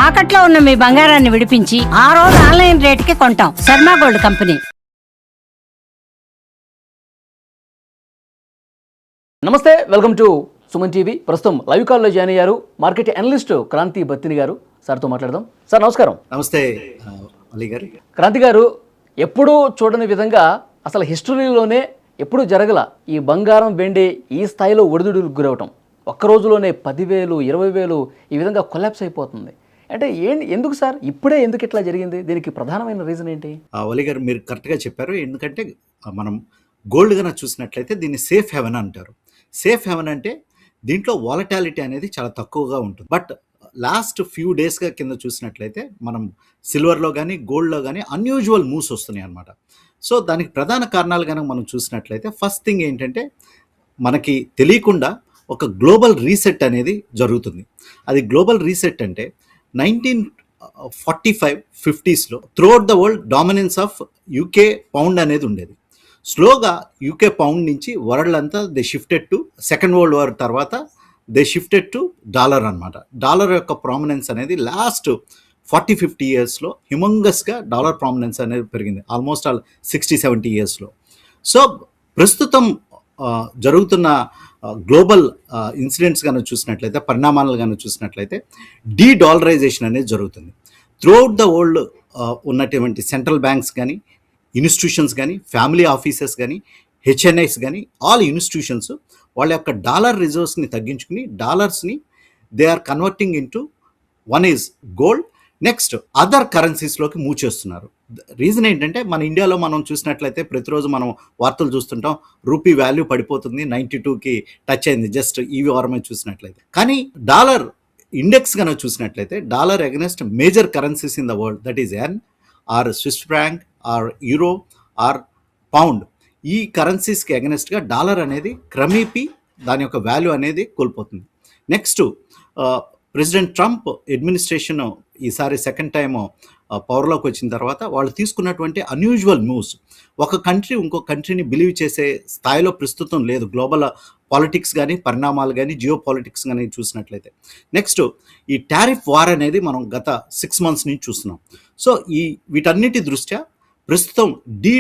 తాకట్లో ఉన్న మీ బంగారాన్ని విడిపించి ఆ రోజు ఆన్లైన్ రేటుకి కొంటాం. Sharma gold company. నమస్తే, వెల్కమ్ టు సుమన్ టీవీ. ప్రస్తుతం లైవ్ కాల్లో జాయిన్ అయ్యారు మార్కెట్ అనలిస్ట్ క్రాంతి బత్తిని గారు. సార్తో మాట్లాడదాం. సార్ నమస్కారం. నమస్తే అలీ గారు. క్రాంతి గారు, ఎప్పుడూ చూడని విధంగా అసలు హిస్టరీలోనే ఎప్పుడూ జరగల ఈ బంగారం వెండి ఈ స్థాయిలో ఒడిదుడులకు గురవటం. ఒక్క రోజులోనే 10,000, 20,000 ఈ విధంగా కొలాప్స్ అయిపోతుంది. అంటే ఎందుకు సార్ ఇప్పుడే ఎందుకు ఇట్లా జరిగింది? దీనికి ప్రధానమైన రీజన్ ఏంటి? అలీ గారు, మీరు కరెక్ట్గా చెప్పారు. ఎందుకంటే మనం గోల్డ్ కన్నా చూసినట్లయితే దీన్ని సేఫ్ హెవెన్ అంటారు. సేఫ్ హెవెన్ అంటే దీంట్లో వాలటాలిటీ అనేది చాలా తక్కువగా ఉంటుంది. బట్ లాస్ట్ ఫ్యూ డేస్గా కింద చూసినట్లయితే మనం సిల్వర్లో కానీ గోల్డ్లో కానీ అన్యూజువల్ మూవ్స్ వస్తున్నాయి అన్నమాట. సో దానికి ప్రధాన కారణాలు కనుక మనం చూసినట్లయితే ఫస్ట్ థింగ్ ఏంటంటే మనకి తెలియకుండా ఒక గ్లోబల్ రీసెట్ అనేది జరుగుతుంది. అది గ్లోబల్ రీసెట్ అంటే 1945-50s throughout the world dominance of UK pound అనేది ఉండేది. స్లోగా యూకే పౌండ్ నుంచి వరల్డ్ అంతా they shifted to second world war తర్వాత దే షిఫ్టెడ్ టు డాలర్ అనమాట. డాలర్ యొక్క ప్రామినెన్స్ అనేది లాస్ట్ 40-50 ఇయర్స్లో హ్యూమంగస్గా డాలర్ ప్రామినెన్స్ అనేది పెరిగింది. ఆల్మోస్ట్ 60-70 ఇయర్స్లో. సో ప్రస్తుతం జరుగుతున్న గ్లోబల్ ఇన్సిడెంట్స్ కనుక చూసినట్లయితే, పరిణామాలు కనుక చూసినట్లయితే డీ డాలరైజేషన్ అనేది జరుగుతుంది. త్రూఅవుట్ ద వరల్డ్ ఉన్నటువంటి సెంట్రల్ బ్యాంక్స్ కానీ, ఇన్స్టిట్యూషన్స్ కానీ, ఫ్యామిలీ ఆఫీసెస్ కానీ, హెచ్ఎన్ఐస్ కానీ, ఆల్ ఇన్స్టిట్యూషన్స్ వాళ్ళ యొక్క డాలర్ రిజర్వ్స్ని తగ్గించుకుని డాలర్స్ని they are converting into one is gold, next other కరెన్సీస్లోకి మూవ్ చేస్తున్నారు. రీజన్ ఏంటంటే మన ఇండియాలో మనం చూసినట్లయితే ప్రతిరోజు మనం వార్తలు చూస్తుంటాం, రూపీ వాల్యూ పడిపోతుంది, 92కి టచ్ అయింది జస్ట్ ఈ వారమే చూసినట్లయితే. కానీ డాలర్ ఇండెక్స్ కనుక చూసినట్లయితే dollar against major currencies in the world, that is yen or Swiss franc or euro or pound, ఈ కరెన్సీస్కి అగెన్స్ట్గా డాలర్ అనేది క్రమేపీ దాని యొక్క వాల్యూ అనేది కోల్పోతుంది. నెక్స్ట్ ప్రెసిడెంట్ ట్రంప్ అడ్మినిస్ట్రేషన్ ఈసారి సెకండ్ టైం పవర్లోకి వచ్చిన తర్వాత వాళ్ళు తీసుకున్నటువంటి అన్యూజువల్ మూవ్స్, ఒక కంట్రీ ఇంకో కంట్రీని బిలీవ్ చేసే స్థాయిలో ప్రస్తుతం లేదు. గ్లోబల్ పాలిటిక్స్ కానీ, పరిణామాలు కానీ, జియో పాలిటిక్స్ కానీ చూసినట్లయితే. నెక్స్ట్ ఈ టారిఫ్ వార్ అనేది మనం గత 6 months నుంచి చూస్తున్నాం. సో వీటన్నిటి దృష్ట్యా ప్రస్తుతం డీ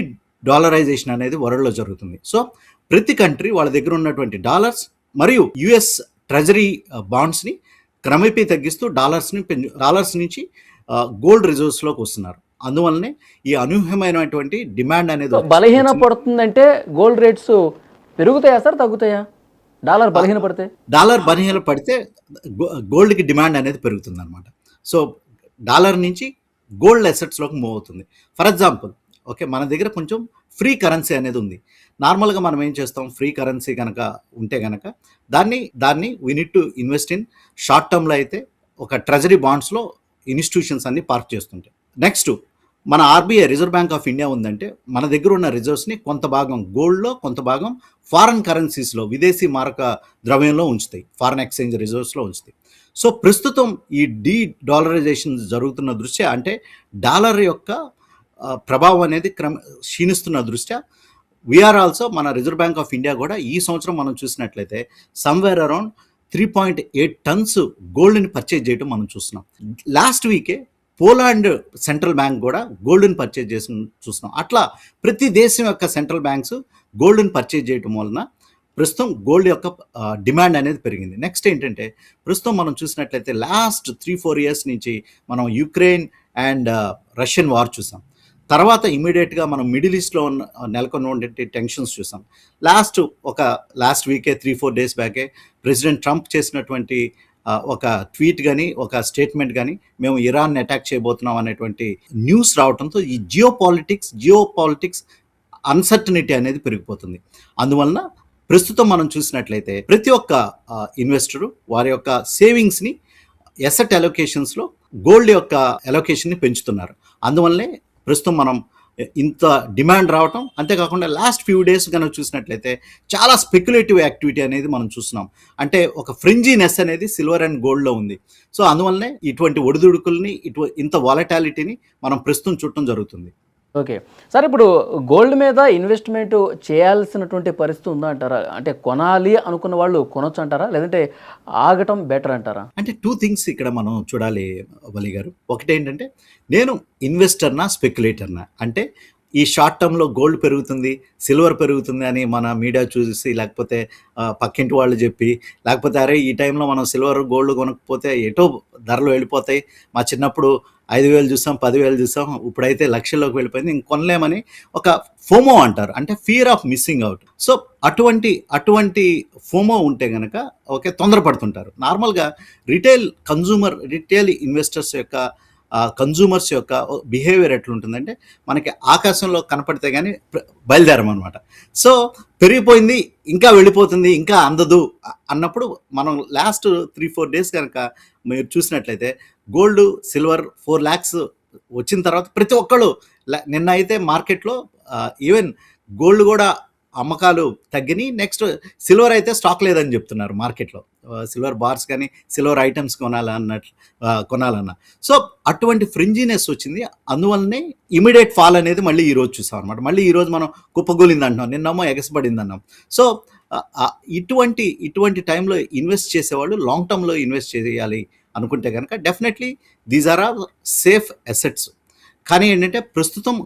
డాలరైజేషన్ అనేది వరల్డ్లో జరుగుతుంది. సో ప్రతి కంట్రీ వాళ్ళ దగ్గర ఉన్నటువంటి డాలర్స్ మరియు యుఎస్ ట్రెజరీ బాండ్స్ని క్రమేపీ తగ్గిస్తూ డాలర్స్ నుంచి గోల్డ్ రిజర్వ్స్లోకి వస్తున్నారు. అందువల్లనే ఈ అనూహ్యమైనటువంటి డిమాండ్ అనేది బలహీన పడుతుందంటే గోల్డ్ రేట్స్ పెరుగుతాయా సార్, తగ్గుతాయా? డాలర్ బలహీన పడితే గోల్డ్కి డిమాండ్ అనేది పెరుగుతుంది అనమాట. సో డాలర్ నుంచి గోల్డ్ అసెట్స్లోకి మూవ్ అవుతుంది. ఫర్ ఎగ్జాంపుల్, ఓకే, మన దగ్గర కొంచెం ఫ్రీ కరెన్సీ అనేది ఉంది. నార్మల్గా మనం ఏం చేస్తాం, ఫ్రీ కరెన్సీ కనుక ఉంటే కనుక దాన్ని we need to invest in short టర్మ్లో అయితే ఒక ట్రెజరీ బాండ్స్లో ఇన్స్టిట్యూషన్స్ అన్ని పార్క్ చేస్తుంటాయి. నెక్స్ట్ మన RBI reserve bank of India ఉందంటే మన దగ్గర ఉన్న రిజర్వ్స్ని కొంత భాగం గోల్డ్లో, కొంత భాగం ఫారెన్ కరెన్సీస్లో, విదేశీ మారక ద్రవ్యంలో ఉంచుతాయి, ఫారెన్ ఎక్స్చేంజ్ రిజర్వ్స్లో ఉంచుతాయి. సో ప్రస్తుతం ఈ డీ డాలరైజేషన్ జరుగుతున్న దృష్ట్యా, అంటే డాలర్ యొక్క ప్రభావం అనేది క్షీణిస్తున్న దృష్ట్యా వీఆర్ ఆల్సో, మన రిజర్వ్ బ్యాంక్ ఆఫ్ ఇండియా కూడా ఈ సంవత్సరం మనం చూసినట్లయితే సమ్వేర్ అరౌండ్ 3.8 tons గోల్డ్ని పర్చేజ్ చేయడం మనం చూస్తున్నాం. లాస్ట్ వీకే పోలాండ్ సెంట్రల్ బ్యాంక్ కూడా గోల్డ్ని పర్చేజ్ చేసి చూస్తున్నాం. అట్లా ప్రతి దేశం యొక్క సెంట్రల్ బ్యాంక్స్ గోల్డ్ని పర్చేజ్ చేయడం వలన ప్రస్తుతం గోల్డ్ యొక్క డిమాండ్ అనేది పెరిగింది. నెక్స్ట్ ఏంటంటే ప్రస్తుతం మనం చూసినట్లయితే లాస్ట్ 3-4 years నుంచి మనం యుక్రెయిన్ అండ్ రష్యన్ వార్ చూసాం. తర్వాత ఇమీడియట్గా మనం మిడిల్ ఈస్ట్లో నెలకొన్నటువంటి టెన్షన్స్ చూసాం. లాస్ట్ వీకే 3-4 days బ్యాకే ప్రెసిడెంట్ ట్రంప్ చేసినటువంటి ఒక ట్వీట్ కానీ, ఒక స్టేట్మెంట్ కానీ, మేము ఇరాన్ని అటాక్ చేయబోతున్నాం అనేటువంటి న్యూస్ రావడంతో ఈ జియో పాలిటిక్స్ అన్సర్టనిటీ అనేది పెరిగిపోతుంది. అందువలన ప్రస్తుతం మనం చూసినట్లయితే ప్రతి ఒక్క ఇన్వెస్టరు వారి యొక్క సేవింగ్స్ని ఎసెట్ అలొకేషన్స్లో గోల్డ్ యొక్క అలొకేషన్ని పెంచుతున్నారు. అందువల్లనే ప్రస్తుతం మనం ఇంత డిమాండ్ రావటం, అంతేకాకుండా లాస్ట్ ఫ్యూ డేస్ కనుక చూసినట్లయితే చాలా స్పెక్యులేటివ్ యాక్టివిటీ అనేది మనం చూస్తున్నాం. అంటే ఒక ఫ్రింజీనెస్ అనేది సిల్వర్ అండ్ గోల్డ్లో ఉంది. సో అందువల్లనే ఇటువంటి ఒడిదుడుకుల్ని ఇంత వాలటాలిటీని మనం ప్రస్తుతం చూడటం జరుగుతుంది. ఓకే. సార్ ఇప్పుడు గోల్డ్ మీద ఇన్వెస్ట్‌మెంట్ చేయాల్సినటువంటి పరిస్థితి ఉందా అంటారా? అంటే కొనాలి అనుకున్న వాళ్ళు కొనొచ్చు అంటారా? లేదంటే ఆగటం బెటర్ అంటారా? అంటే 2 థింగ్స్ ఇక్కడ మనం చూడాలి వలి గారు. ఒకటేంటంటే నేను ఇన్వెస్టర్‌నా? స్పెక్యులేటర్‌నా? అంటే ఈ షార్ట్ టర్మ్‌లో గోల్డ్ పెరుగుతుంది, సిల్వర్ పెరుగుతుంది అని మన మీడియా చూసి లేకపోతే పక్కింటి వాళ్ళు చెప్పి, లేకపోతే అరే ఈ టైంలో మనం సిల్వర్, గోల్డ్ కొనకపోతే ఎటో ధరలు వెళ్ళిపోతాయి. మా చిన్నప్పుడు 5,000 చూసాం, 10,000 చూసాం. ఇప్పుడైతే లక్షల్లోకి వెళ్ళిపోయింది. ఇంక కొనలేమని ఒక ఫోమో అంటారు. అంటే fear of missing out. So అటువంటి ఫోమో ఉంటే గనక ఓకే తొందరపడుతుంటారు. నార్మల్‌గా రిటైల్ ఇన్వెస్టర్స్ యొక్క కన్జ్యూమర్స్ యొక్క బిహేవియర్ ఎట్లుంటుందంటే మనకి ఆకాశంలో కనపడితే కానీ బయలుదేరమనమాట. సో పెరిగిపోయింది, ఇంకా వెళ్ళిపోతుంది, ఇంకా అందదు అన్నప్పుడు మనం లాస్ట్ 3-4 డేస్ కనుక మీరు చూసినట్లయితే గోల్డ్, సిల్వర్ 4 lakhs వచ్చిన తర్వాత ప్రతి ఒక్కళ్ళు నిన్న అయితే మార్కెట్లో ఈవెన్ గోల్డ్ కూడా అమ్మకాలు తగ్గినాయి. నెక్స్ట్ సిల్వర్ అయితే స్టాక్ లేదని చెప్తున్నారు మార్కెట్లో. సిల్వర్ బార్స్ కానీ సిల్వర్ ఐటమ్స్ కొనాలన్నా. సో అటువంటి ఫ్రింజినెస్ వచ్చింది. అందువల్లనే ఇమీడియట్ ఫాల్ అనేది మళ్ళీ ఈరోజు చూసాం అనమాట. మళ్ళీ ఈరోజు మనం కుప్పగూలింది అంటున్నాం, నిన్నేమో ఎగసపడింది అన్నాం. సో ఇటువంటి టైంలో ఇన్వెస్ట్ చేసేవాళ్ళు లాంగ్ టర్మ్లో ఇన్వెస్ట్ చేయాలి అనుకుంటే కనుక definitely these are are safe assets. కానీ ఏంటంటే ప్రస్తుతం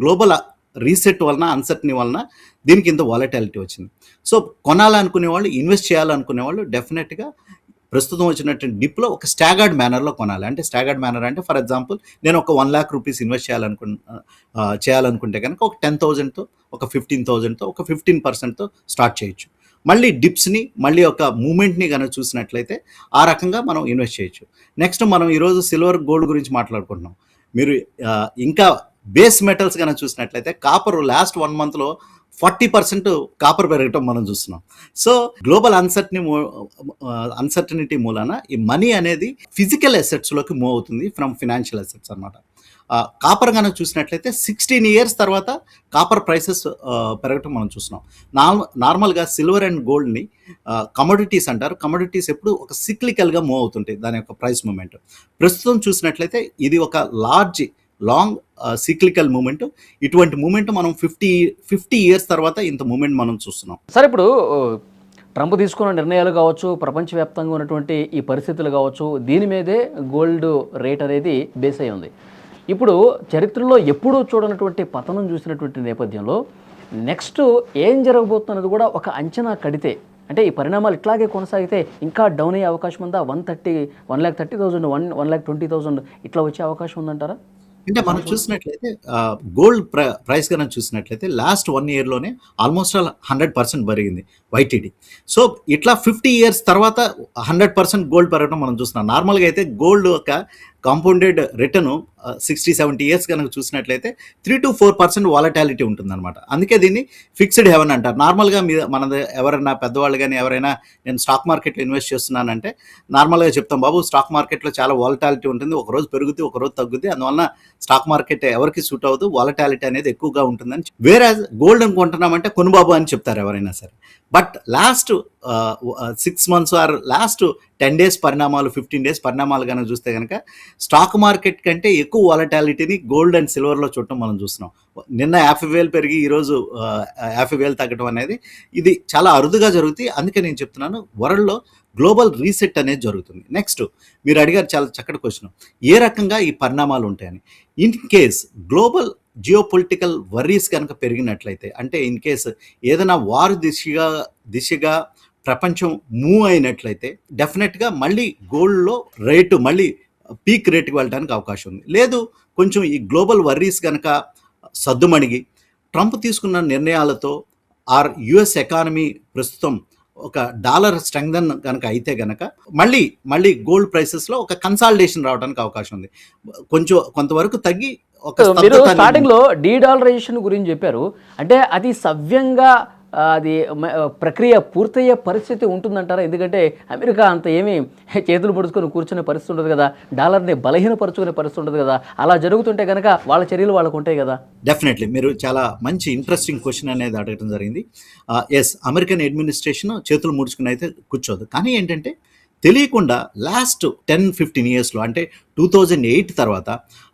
గ్లోబల్ రీసెట్ వలన, అన్సర్టనీ వలన దీనికి ఇంత వాలటాలిటీ వచ్చింది. సో కొనాలనుకునే వాళ్ళు, ఇన్వెస్ట్ చేయాలనుకునే వాళ్ళు డెఫినెట్గా ప్రస్తుతం వచ్చినటువంటి డిప్లో ఒక స్టాగర్డ్ మేనర్లో కొనాలి. అంటే స్టాగర్డ్ మేనర్ అంటే ఫర్ ఎగ్జాంపుల్ నేను ఒక 1 lakh రూపీస్ ఇన్వెస్ట్ చేయాలనుకుంటే కనుక ఒక 10,000తో, ఒక 15,000తో, ఒక 15%తో స్టార్ట్ చేయొచ్చు. మళ్ళీ డిప్స్ని, మళ్ళీ ఒక మూమెంట్ని కనుక చూసినట్లయితే ఆ రకంగా మనం ఇన్వెస్ట్ చేయొచ్చు. నెక్స్ట్ మనం ఈరోజు సిల్వర్, గోల్డ్ గురించి మాట్లాడుకుంటున్నాం. మీరు ఇంకా బేస్ మెటల్స్ కనుక చూసినట్లయితే కాపర్ లాస్ట్ 1 monthలో 40% కాపర్ పెరగటం మనం చూస్తున్నాం. సో గ్లోబల్ అన్సర్టనిటీ మూలాన ఈ మనీ అనేది ఫిజికల్ అసెట్స్లోకి మూవ్ అవుతుంది ఫ్రమ్ ఫినాన్షియల్ అసెట్స్ అనమాట. కాపర్ కనుక చూసినట్లయితే 16 years తర్వాత కాపర్ ప్రైసెస్ పెరగటం మనం చూస్తున్నాం. నార్మల్గా సిల్వర్ అండ్ గోల్డ్ని కమోడిటీస్ అంటారు. కమోడిటీస్ ఎప్పుడు ఒక సిక్లికల్గా మూవ్ అవుతుంటాయి దాని యొక్క ప్రైస్ మూమెంట్. ప్రస్తుతం చూసినట్లయితే ఇది ఒక లాంగ్ సిక్లికల్ మూమెంట్. ఇటువంటి మూమెంట్ మనం 50 years తర్వాత ఇంత మూమెంట్ మనం చూస్తున్నాం. సార్ ఇప్పుడు ట్రంప్ తీసుకున్న నిర్ణయాలు కావచ్చు, ప్రపంచవ్యాప్తంగా ఉన్నటువంటి ఈ పరిస్థితులు కావచ్చు, దీని మీదే గోల్డ్ రేట్ అనేది బేస్ అయి ఉంది. ఇప్పుడు చరిత్రలో ఎప్పుడూ చూడనటువంటి పతనం చూసినటువంటి నేపథ్యంలో నెక్స్ట్ ఏం జరగబోతున్నది కూడా ఒక అంచనా కడితే, అంటే ఈ పరిణామాలు ఇట్లాగే కొనసాగితే ఇంకా డౌన్ అయ్యే అవకాశం ఉందా? 1,30,000, 1,20,000 ఇట్లా వచ్చే అవకాశం ఉందంటారా? అంటే మనం చూసినట్లయితే గోల్డ్ ప్రైస్ కనుక చూసినట్లయితే లాస్ట్ 1 yearలోనే ఆల్మోస్ట్ 100% పెరిగింది వైటీడీ. సో ఇట్లా 50 years తర్వాత 100% గోల్డ్ పెరగడం మనం చూస్తున్నాం. నార్మల్గా అయితే గోల్డ్ ఒక కాంపౌండెడ్ రిటర్న్ 60-70 years కనుక చూసినట్లయితే 3-4% వాలటాలిటీ ఉంటుందన్నమాట. అందుకే దీన్ని ఫిక్స్డ్ హెవెన్ అంటారు. నార్మల్గా మనది ఎవరైనా పెద్దవాళ్ళు కానీ ఎవరైనా నేను స్టాక్ మార్కెట్లో ఇన్వెస్ట్ చేస్తున్నానంటే నార్మల్గా చెప్తాం, బాబు స్టాక్ మార్కెట్లో చాలా వాలటాలిటీ ఉంటుంది, ఒకరోజు పెరుగుతుంది, ఒకరోజు తగ్గుద్ది, అందువల్ల స్టాక్ మార్కెట్ ఎవరికి సూట్ అవ్వదు, వాలటాలిటీ అనేది ఎక్కువగా ఉంటుందని. వేరే గోల్డ్ కొంటున్నామంటే కొనుబాబు అని చెప్తారు ఎవరైనా సరే. But last 6 months or last 10 days పరిణామాలు, 15 days పరిణామాలు కనుక చూస్తే కనుక స్టాక్ మార్కెట్ కంటే ఎక్కువ వాలటాలిటీని గోల్డ్ అండ్ సిల్వర్లో చూడటం మనం చూస్తున్నాం. నిన్న 50,000 పెరిగి ఈరోజు 50,000 తగ్గడం అనేది ఇది చాలా అరుదుగా జరుగుతుంది. అందుకే నేను చెప్తున్నాను వరల్డ్లో గ్లోబల్ రీసెట్ అనేది జరుగుతుంది. నెక్స్ట్ మీరు అడిగారు చాలా చక్కటి క్వశ్చన్, ఏ రకంగా ఈ పరిణామాలు ఉంటాయని. In case global geopolitical worries కనుక పెరిగినట్లయితే, అంటే ఇన్ కేస్ ఏదైనా వార్ దిశగా ప్రపంచం మూవ్ అయినట్లయితే డెఫినెట్గా మళ్ళీ గోల్డ్లో రేటు మళ్ళీ పీక్ రేటుకి వెళ్ళడానికి అవకాశం ఉంది. లేదు కొంచెం ఈ గ్లోబల్ వర్రీస్ కనుక సద్దుమణిగి ట్రంప్ తీసుకున్న నిర్ణయాలతో యుఎస్ ఎకానమీ ప్రస్తుతం ఒక డాలర్ స్ట్రెంగ్థన్ కనుక అయితే కనుక మళ్ళీ గోల్డ్ ప్రైసెస్లో ఒక కన్సాలిడేషన్ రావడానికి అవకాశం ఉంది. కొంతవరకు తగ్గి మీరు స్టార్టింగ్లో డీడాలరైజేషన్ గురించి చెప్పారు. అంటే అది సవ్యంగా అది ప్రక్రియ పూర్తయ్యే పరిస్థితి ఉంటుందంటారా? ఎందుకంటే అమెరికా అంత ఏమీ చేతులు పడుచుకొని కూర్చునే పరిస్థితి ఉండదు కదా, డాలర్ని బలహీనపరుచుకునే పరిస్థితి ఉండదు కదా. అలా జరుగుతుంటే కనుక వాళ్ళ చర్యలు వాళ్ళకు ఉంటాయి కదా. డెఫినెట్లీ మీరు చాలా మంచి ఇంట్రెస్టింగ్ క్వశ్చన్ అనేది అడగడం జరిగింది. ఎస్, అమెరికన్ అడ్మినిస్ట్రేషన్ చేతులు ముడుచుకుని అయితే కూర్చోదు. కానీ ఏంటంటే తెలియకుండా లాస్ట్ 10-15 ఇయర్స్లో అంటే 2008 తర్వాత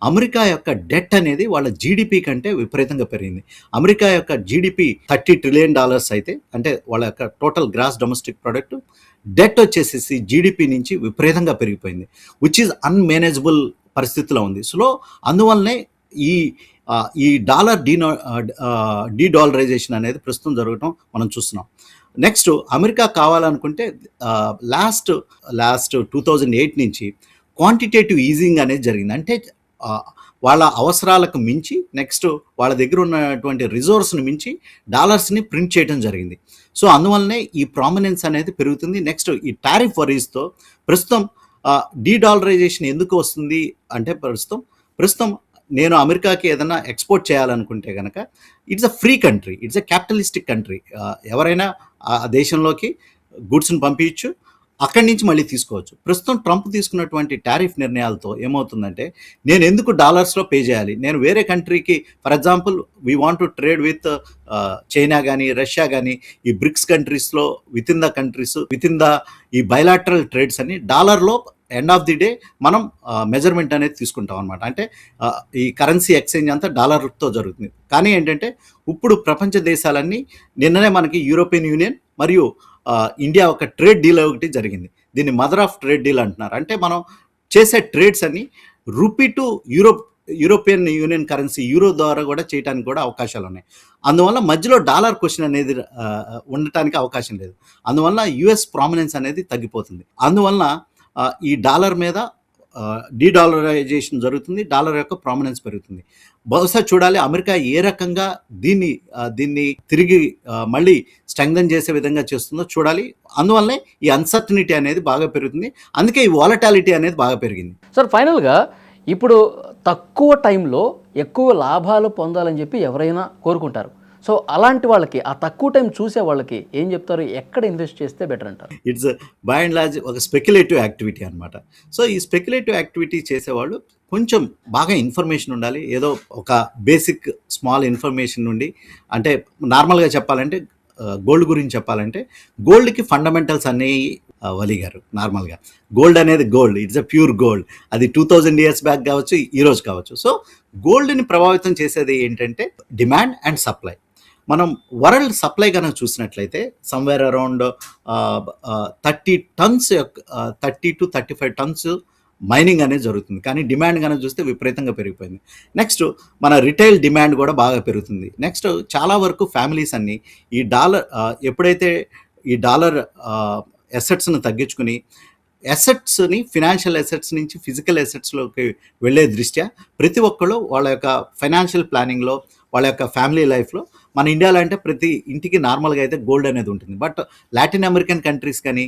అమెరికా యొక్క డెట్ అనేది వాళ్ళ జీడిపి కంటే విపరీతంగా పెరిగింది. అమెరికా యొక్క జీడిపి $30 ట్రిలియన్ అయితే, అంటే వాళ్ళ యొక్క total gross domestic product, debt వచ్చేసేసి జీడిపి నుంచి విపరీతంగా పెరిగిపోయింది, విచ్ ఈజ్ అన్మేనేజబుల్ పరిస్థితిలో ఉంది. సో అందువల్లనే ఈ డాలర్ డీడాలరైజేషన్ అనేది ప్రస్తుతం జరగడం మనం చూస్తున్నాం. నెక్స్ట్ అమెరికా కావాలనుకుంటే లాస్ట్ 2008 నుంచి క్వాంటిటేటివ్ ఈజింగ్ అనేది జరిగింది. అంటే వాళ్ళ అవసరాలకు మించి, నెక్స్ట్ వాళ్ళ దగ్గర ఉన్నటువంటి రిజోర్స్ని మించి డాలర్స్ని ప్రింట్ చేయడం జరిగింది. సో అందువల్లనే ఈ ప్రామినెన్స్ అనేది పెరుగుతుంది. నెక్స్ట్ ఈ టారిఫ్ వరీస్తో ప్రస్తుతం డీడాలరైజేషన్ ఎందుకు వస్తుంది అంటే, ప్రస్తుతం నేను అమెరికాకి ఏదైనా ఎక్స్పోర్ట్ చేయాలనుకుంటే కనుక it's a free country, it's a capitalistic country. ఎవరైనా ఆ దేశంలోకి గూడ్స్ని పంపించచ్చు, అక్కడి నుంచి మళ్ళీ తీసుకోవచ్చు. ప్రస్తుతం ట్రంప్ తీసుకున్నటువంటి టారిఫ్ నిర్ణయాలతో ఏమవుతుందంటే, నేను ఎందుకు డాలర్స్లో పే చేయాలి, నేను వేరే కంట్రీకి, for example we want to trade with China కానీ రష్యా కానీ, ఈ బ్రిక్స్ కంట్రీస్లో విత్ ఇన్ ద ఈ బైలాటరల్ ట్రేడ్స్ అని డాలర్లో ఎండ్ ఆఫ్ ది డే మనం మెజర్మెంట్ అనేది తీసుకుంటాం అనమాట. అంటే ఈ కరెన్సీ ఎక్స్చేంజ్ అంతా డాలర్తో జరుగుతుంది. కానీ ఏంటంటే ఇప్పుడు ప్రపంచ దేశాలన్నీ, నిన్ననే మనకి యూరోపియన్ యూనియన్ మరియు ఇండియా ఒక ట్రేడ్ డీల్ ఒకటి జరిగింది. దీన్ని మదర్ ఆఫ్ ట్రేడ్ డీల్ అంటున్నారు. అంటే మనం చేసే ట్రేడ్స్ అన్ని rupee to European union currency euro ద్వారా కూడా చేయడానికి కూడా అవకాశాలు ఉన్నాయి. అందువల్ల మధ్యలో డాలర్ క్వశ్చన్ అనేది ఉండటానికి అవకాశం లేదు. అందువల్ల యుఎస్ ప్రామినెన్స్ అనేది తగ్గిపోతుంది. అందువల్ల ఈ డాలర్ మీద డీడాలరైజేషన్ జరుగుతుంది, డాలర్ యొక్క ప్రామినెన్స్ పెరుగుతుంది. బహుశా చూడాలి అమెరికా ఏ రకంగా దీన్ని తిరిగి మళ్ళీ స్ట్రెంగ్థెన్ చేసే విధంగా చేస్తుందో చూడాలి. అందువల్లనే ఈ అన్సర్టనిటీ అనేది బాగా పెరుగుతుంది, అందుకే ఈ వాలటాలిటీ అనేది బాగా పెరిగింది. సార్ ఫైనల్గా ఇప్పుడు తక్కువ టైంలో ఎక్కువ లాభాలు పొందాలని చెప్పి ఎవరైనా కోరుకుంటారు. సో అలాంటి వాళ్ళకి, ఆ తక్కువ టైం చూసే వాళ్ళకి ఏం చెప్తారు, ఎక్కడ ఇన్వెస్ట్ చేస్తే బెటర్ అంటారు? ఇట్స్ బై అండ్ లార్జ్ ఒక స్పెక్యులేటివ్ యాక్టివిటీ అనమాట. సో ఈ స్పెక్యులేటివ్ యాక్టివిటీ చేసేవాళ్ళు కొంచెం బాగా ఇన్ఫర్మేషన్ ఉండాలి. ఏదో ఒక బేసిక్ స్మాల్ ఇన్ఫర్మేషన్ నుండి, అంటే నార్మల్గా చెప్పాలంటే గోల్డ్ గురించి చెప్పాలంటే గోల్డ్కి ఫండమెంటల్స్ అనేవి వలి గారు. నార్మల్గా గోల్డ్ అనేది gold, it's a pure gold. అది 2000 years బ్యాక్ కావచ్చు, ఈరోజు కావచ్చు. సో గోల్డ్ని ప్రభావితం చేసేది ఏంటంటే డిమాండ్ అండ్ సప్లై. మనం వరల్డ్ సప్లై కనుక చూసినట్లయితే somewhere around 30 to 35 turns mining అనేది జరుగుతుంది. కానీ డిమాండ్ కనుక చూస్తే విపరీతంగా పెరిగిపోయింది. నెక్స్ట్ మన రిటైల్ డిమాండ్ కూడా బాగా పెరుగుతుంది. నెక్స్ట్ చాలా వరకు ఫ్యామిలీస్ అన్నీ ఈ ఎప్పుడైతే ఈ డాలర్ అసెట్స్ని తగ్గించుకుని అసెట్స్ని, ఫినాన్షియల్ అసెట్స్ నుంచి ఫిజికల్ అసెట్స్లోకి వెళ్ళే దృష్ట్యా ప్రతి ఒక్కళ్ళు వాళ్ళ యొక్క ఫైనాన్షియల్ ప్లానింగ్లో, వాళ్ళ యొక్క ఫ్యామిలీ లైఫ్లో, మన ఇండియాలో అంటే ప్రతి ఇంటికి నార్మల్గా అయితే గోల్డ్ అనేది ఉంటుంది. బట్ లాటిన్ అమెరికన్ కంట్రీస్ కానీ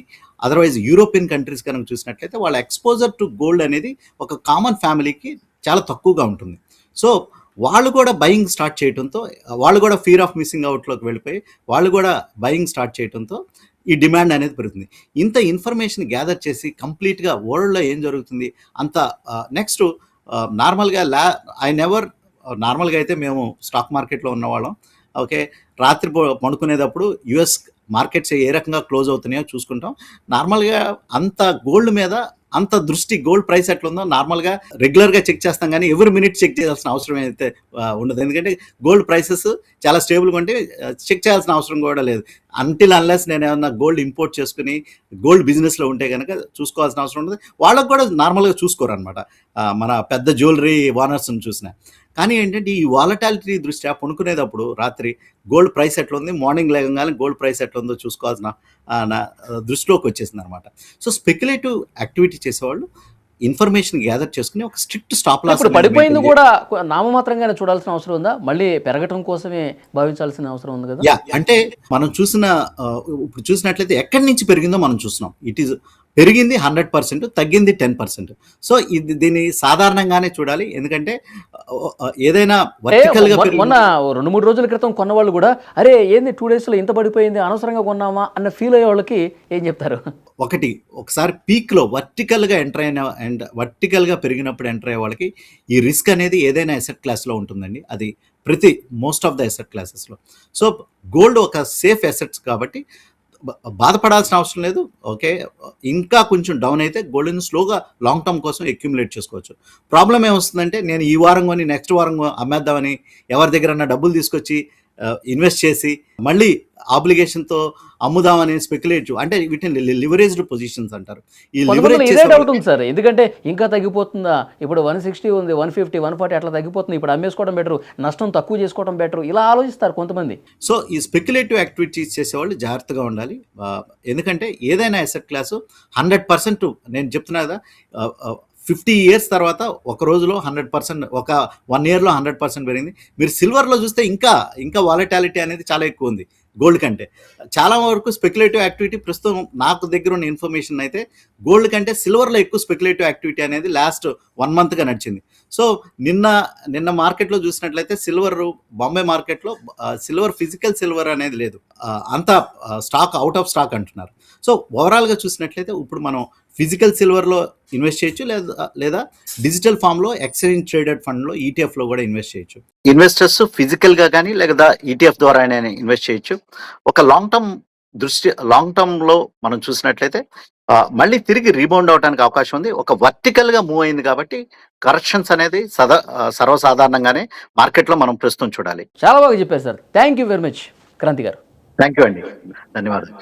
అదర్వైజ్ యూరోపియన్ కంట్రీస్ కనుక చూసినట్లయితే వాళ్ళ ఎక్స్పోజర్ టు గోల్డ్ అనేది ఒక కామన్ ఫ్యామిలీకి చాలా తక్కువగా ఉంటుంది. సో వాళ్ళు కూడా బయింగ్ స్టార్ట్ చేయడంతో, వాళ్ళు కూడా ఫియర్ ఆఫ్ మిస్సింగ్ అవుట్లోకి వెళ్ళిపోయి వాళ్ళు కూడా బయింగ్ స్టార్ట్ చేయడంతో ఈ డిమాండ్ అనేది పెరుగుతుంది. ఇంత ఇన్ఫర్మేషన్ గ్యాదర్ చేసి కంప్లీట్గా వరల్డ్లో ఏం జరుగుతుంది అంత నెక్స్ట్ నార్మల్గా నార్మల్గా అయితే మేము స్టాక్ మార్కెట్లో ఉన్నవాళ్ళం. ఓకే, రాత్రి పడుకునేటప్పుడు యుఎస్ మార్కెట్స్ ఏ రకంగా క్లోజ్ అవుతున్నాయో చూసుకుంటాం. నార్మల్గా అంత గోల్డ్ మీద అంత దృష్టి, గోల్డ్ ప్రైస్ ఎట్లుందో నార్మల్గా రెగ్యులర్గా చెక్ చేస్తాం, కానీ ఎవరి మినిట్ చెక్ చేయాల్సిన అవసరం అయితే ఉండదు. ఎందుకంటే గోల్డ్ ప్రైసెస్ చాలా స్టేబుల్గా ఉంటే చెక్ చేయాల్సిన అవసరం కూడా లేదు. అంటిల్ అన్లెస్ నేను ఏమన్నా గోల్డ్ ఇంపోర్ట్ చేసుకుని గోల్డ్ బిజినెస్లో ఉంటే కనుక చూసుకోవాల్సిన అవసరం ఉండదు. వాళ్ళకు కూడా నార్మల్గా చూసుకోరు అనమాట, మన పెద్ద జ్యువెలరీ ఓనర్స్ని చూసిన. కానీ ఏంటంటే ఈ వాలటాలిటీ దృష్ట్యా పడుకునేటప్పుడు రాత్రి గోల్డ్ ప్రైస్ ఎట్లా ఉంది, మార్నింగ్ లేవగానే గోల్డ్ ప్రైస్ ఎట్లా ఉందో చూసుకోవాల్సిన దృష్టిలోకి వచ్చేసింది అనమాట. సో స్పెక్యులేటివ్ యాక్టివిటీ చేసేవాళ్ళు ఇన్ఫర్మేషన్ గ్యాదర్ చేసుకుని ఒక స్ట్రిక్ట్ స్టాప్ లాస్. పడిపోయింది కూడా నామమాత్రంగానే చూడాల్సిన అవసరం ఉందా, మళ్ళీ పెరగటం కోసమే భావించాల్సిన అవసరం ఉంది కదా? యా, అంటే మనం ఇప్పుడు చూసినట్లయితే ఎక్కడి నుంచి పెరిగిందో మనం చూస్తున్నాం. ఇట్ ఈజ్ పెరిగింది 100%, తగ్గింది 10%. సో దీన్ని సాధారణంగానే చూడాలి. ఎందుకంటే ఏదైనా వర్టికల్గా మొన్న 2-3 రోజుల క్రితం కొన్న వాళ్ళు కూడా అరే ఏంది 2 daysలో ఇంత పడిపోయింది, అనవసరంగా కొన్నామా అన్న ఫీల్ అయ్యే వాళ్ళకి ఏం చెప్తారు? ఒకసారి పీక్లో వర్టికల్గా ఎంటర్ అయిన అండ్ వర్టికల్గా పెరిగినప్పుడు ఎంటర్ అయ్యే వాళ్ళకి ఈ రిస్క్ అనేది ఏదైనా అసెట్ క్లాస్లో ఉంటుందండి. అది మోస్ట్ ఆఫ్ ద అసెట్ క్లాసెస్లో. సో గోల్డ్ ఒక సేఫ్ అసెట్స్ కాబట్టి బాధపడాల్సిన అవసరం లేదు. ఓకే, ఇంకా కొంచెం డౌన్ అయితే గోల్డ్ని స్లోగా లాంగ్ టర్మ్ కోసం అక్యుములేట్ చేసుకోవచ్చు. ప్రాబ్లం ఏమొస్తుందంటే నేను ఈ వారం కొని నెక్స్ట్ వారం అమ్మేద్దామని ఎవరి దగ్గర డబ్బులు తీసుకొచ్చి ఇన్వెస్ట్ చేసి మళ్ళీ ఆబ్లిగేషన్తో అమ్ముదామని స్పెక్యులేటివ్, అంటే వీటిని లివరేజ్డ్ పొజిషన్స్ అంటారు. ఈ కొంతమందిలో లివరేజ్ ఇదే డౌట్ ఉంది సార్, ఎందుకంటే ఇంకా తగ్గిపోతుందా, ఇప్పుడు 160 ఉంది, 150, 140 అట్లా తగ్గిపోతుంది, ఇప్పుడు అమ్మేసుకోవడం బెటర్, నష్టం తక్కువ చేసుకోవడం బెటర్, ఇలా ఆలోచిస్తారు కొంతమంది. సో ఈ స్పెక్యులేటివ్ యాక్టివిటీస్ చేసేవాళ్ళు జాగ్రత్తగా ఉండాలి. ఎందుకంటే ఏదైనా అసెట్ క్లాసు 100%, నేను చెప్తున్నా కదా, 50 years తర్వాత ఒక రోజులో 100%, ఒక 1 yearలో 100% పెరిగింది. మీరు సిల్వర్లో చూస్తే ఇంకా వాలటాలిటీ అనేది చాలా ఎక్కువ ఉంది గోల్డ్ కంటే. చాలా వరకు స్పెక్యులేటివ్ యాక్టివిటీ ప్రస్తుతం నాకు దగ్గర ఉన్న ఇన్ఫర్మేషన్ అయితే గోల్డ్ కంటే సిల్వర్లో ఎక్కువ స్పెక్యులేటివ్ యాక్టివిటీ అనేది లాస్ట్ 1 monthగా నడిచింది. సో నిన్న మార్కెట్లో చూసినట్లయితే బాంబే మార్కెట్లో సిల్వర్, ఫిజికల్ సిల్వర్ అనేది లేదు, అంతా స్టాక్ అవుట్ ఆఫ్ స్టాక్ అంటున్నారు. సో ఓవరాల్గా చూసినట్లయితే ఇప్పుడు మనం ఫిజికల్ సిల్వర్లో ఇన్వెస్ట్ చేయొచ్చు, లేదా డిజిటల్ ఫామ్లో ఎక్స్చేంజ్ ట్రేడెడ్ ఫండ్లో ఈటీఎఫ్లో కూడా ఇన్వెస్ట్ చేయొచ్చు. ఇన్వెస్టర్స్ ఫిజికల్గా కానీ లేదా ఈటీఎఫ్ ద్వారా ఇన్వెస్ట్ చేయొచ్చు. ఒక లాంగ్ టర్మ్లో మనం చూసినట్లయితే మళ్ళీ తిరిగి రీబౌండ్ అవడానికి అవకాశం ఉంది. ఒక వర్టికల్గా మూవ్ అయింది కాబట్టి కరెక్షన్స్ అనేది సర్వసాధారణంగానే మార్కెట్లో మనం ప్రస్తుతం చూడాలి. చాలా బాగా చెప్పారు sir, thank you very much Kranti గారు. థ్యాంక్ యూ అండి, ధన్యవాదాలు.